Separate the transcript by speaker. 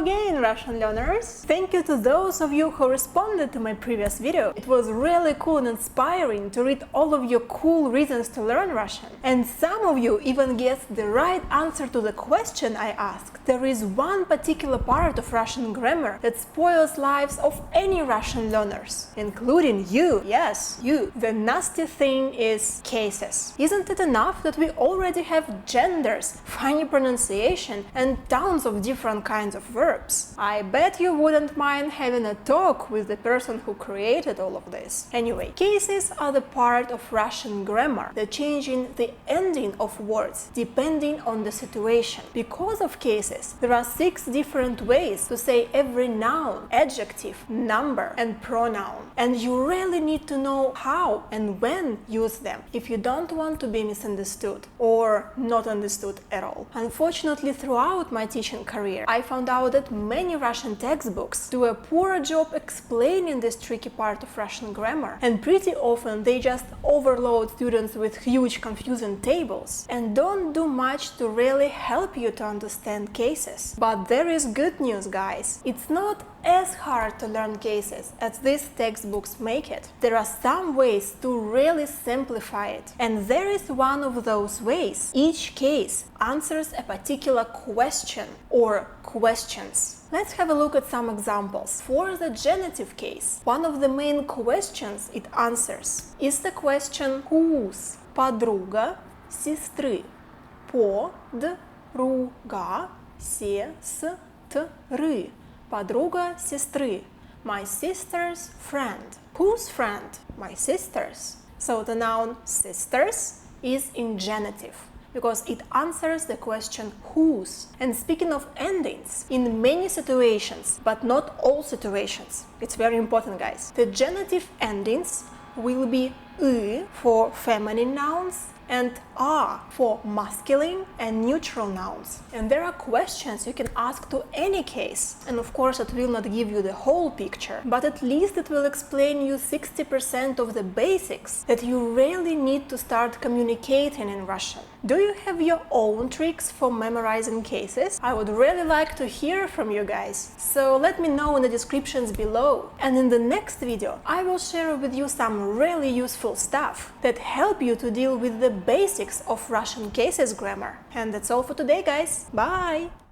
Speaker 1: again, Russian learners! Thank you to those of you who responded to my previous video. It was really cool and inspiring to read all of your cool reasons to learn Russian. And some of you even guessed the right answer to the question I asked. There is one particular part of Russian grammar that spoils lives of any Russian learners, including you. Yes, you. The nasty thing is cases. Isn't it enough that we already have genders, funny pronunciation, and tons of different kinds of verbs? I bet you wouldn't mind having a talk with the person who created all of this. Anyway, cases are the part of Russian grammar that changing the ending of words depending on the situation. Because of cases, there are 6 different ways to say every noun, adjective, number, and pronoun. And you really need to know how and when use them if you don't want to be misunderstood or not understood at all. Unfortunately, throughout my teaching career, I found out that many Russian textbooks do a poor job explaining this tricky part of Russian grammar, and pretty often they just overload students with huge confusing tables and don't do much to really help you to understand cases. But there is good news, guys. It's not as hard to learn cases as these textbooks make it. There are some ways to really simplify it, and there is one of those ways. Each case answers a particular question or questions. Let's have a look at some examples. For the genitive case, one of the main questions it answers is the question whose, подруга сестры, подруга сестры, подруга сестры, my sister's friend. Whose friend? My sister's. So the noun sisters is in genitive, because it answers the question whose. And speaking of endings, in many situations, but not all situations, it's very important, guys, the genitive endings will be ы for feminine nouns and a for masculine and neutral nouns. And there are questions you can ask to any case, and of course it will not give you the whole picture, but at least it will explain you 60% of the basics that you really need to start communicating in Russian. Do you have your own tricks for memorizing cases? I would really like to hear from you guys, so let me know in the descriptions below. And in the next video I will share with you some really useful stuff that help you to deal with the basics of Russian cases grammar. And that's all for today, guys. Bye!